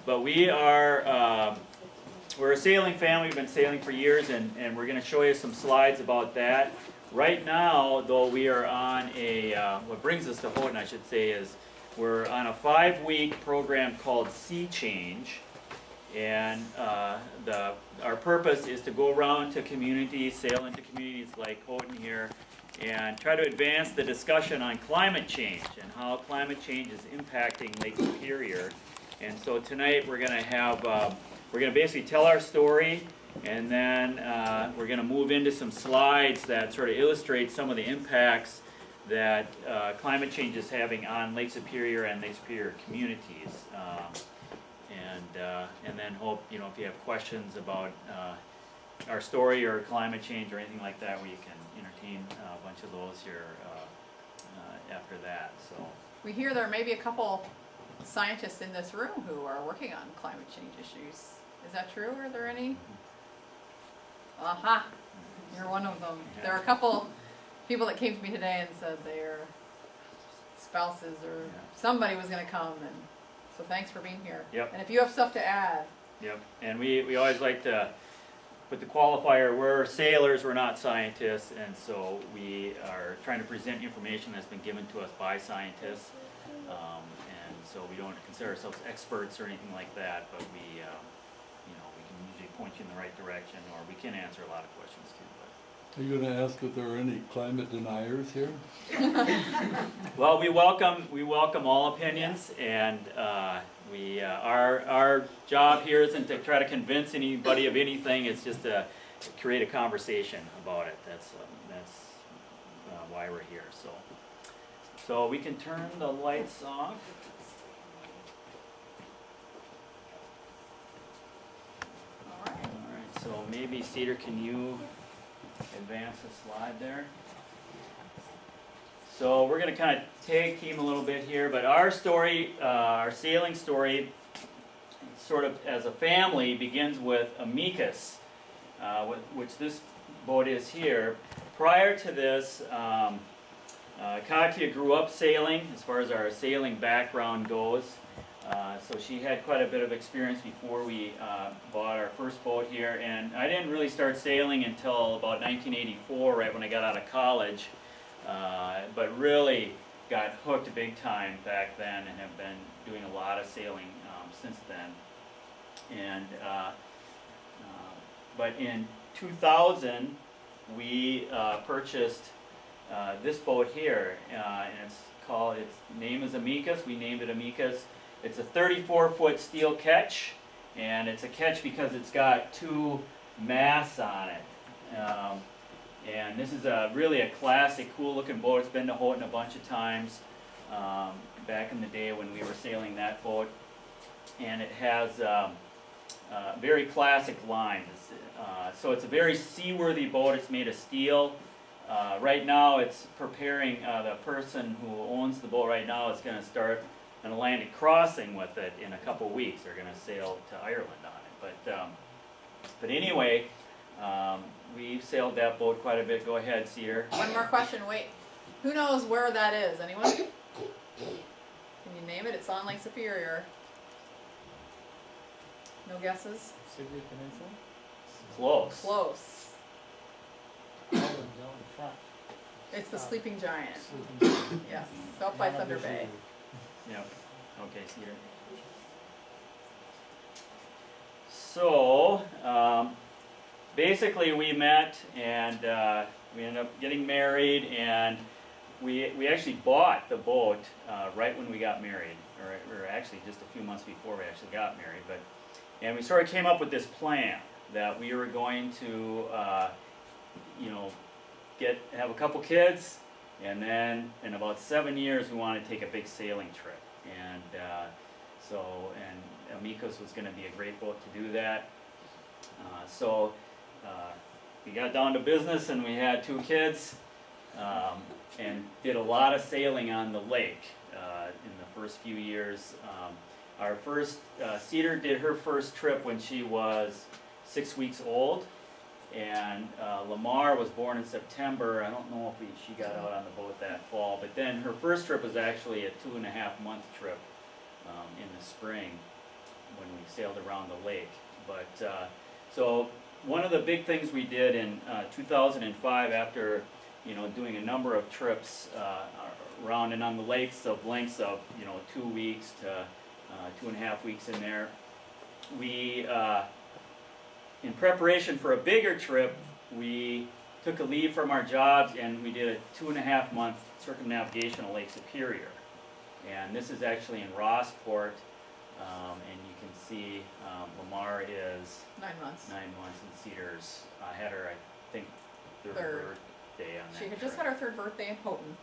But we are, we're a sailing family, we've been sailing for years, and we're gonna show you some slides about that. Right now, though, we are on a, what brings us to Houghton, I should say, is we're on a 5-week program called Sea Change. And our purpose is to go around to communities, sail into communities like Houghton here, and try to advance the discussion on climate change and how climate change is impacting Lake Superior. And so tonight we're going to have, we're going to basically tell our story, and then we're going to move into some slides that sort of illustrate some of the impacts that climate change is having on Lake Superior and Lake Superior communities. And then hope, you know, if you have questions about our story or climate change or anything like that, we can entertain a bunch of those here after that. So We hear there may be a couple scientists in this room who are working on climate change issues. Is that true? Are there any? Aha! You're one of them. Yeah. There are a couple people that came to me today and said their spouses or somebody was going to come, and so thanks for being here. Yep. And if you have stuff to add, Yep, and we always like to put the qualifier, we're sailors, we're not scientists, and so we are trying to present information that's been given to us by scientists. And so we don't consider ourselves experts or anything like that, but we, you know, we can usually point you in the right direction, or we can answer a lot of questions too. Are you going to ask if there are any climate deniers here? Well, we welcome all opinions, and our job here isn't to try to convince anybody of anything. It's just to create a conversation about it. That's why we're here. So we can turn the lights off. all right. All right. So maybe Cedar, can you advance the slide there? So we're going to kind of tag team a little bit here, but our story, our sailing story, sort of as a family, begins with Amicus, which this boat is here. Prior to this, Katya grew up sailing, as far as our sailing background goes. So she had quite a bit of experience before we bought our first boat here, and I didn't really start sailing until about 1984, right when I got out of college. But really got hooked big time back then, and have been doing a lot of sailing since then. And but in 2000, we purchased this boat here, and its name is Amicus. We named it Amicus. It's a 34-foot steel ketch, and it's a ketch because it's got 2 masts on it. And this is really a classic, cool-looking boat. It's been to Houghton a bunch of times back in the day when we were sailing that boat. And it has very classic lines. So it's a very seaworthy boat. It's made of steel. Right now, it's preparing, the person who owns the boat right now is going to start an Atlantic crossing with it in a couple weeks. They're going to sail to Ireland on it. But anyway, we've sailed that boat quite a bit. Go ahead, Cedar. One more question. Wait, who knows where that is? Anyone? Can you name it? It's on Lake Superior. No guesses? Sibley Peninsula? Close. Close. Down the front. It's the Sleeping Giant. Sleeping Giant. Yes, it's out by Thunder Bay. Yep. Okay, Cedar. So, basically we met and we ended up getting married, and we actually bought the boat right when we got married, or actually just a few months before we actually got married. And we sort of came up with this plan that we were going to, have a couple kids, and then in about 7 years we wanted to take a big sailing trip. And Amicus was going to be a great boat to do that. We got down to business, and we had 2 kids, and did a lot of sailing on the lake in the first few years. Our first, Cedar did her first trip when she was 6 weeks old, and Lamar was born in September. I don't know if she got out on the boat that fall, but then her first trip was actually a 2.5-month trip in the spring when we we sailed around the lake. But, so one of the big things we did in 2005 after, doing a number of trips around and on the lakes of lengths of, 2 weeks to 2.5 weeks in there, we, in preparation for a bigger trip, we took a leave from our jobs and we did a 2.5-month circumnavigation of Lake Superior. And this is actually in Rossport, and you can see Lamar is 9 months. 9 months, and Cedars had her, I think, third Third. birthday on that She had trip. just had her 3rd birthday in Houghton.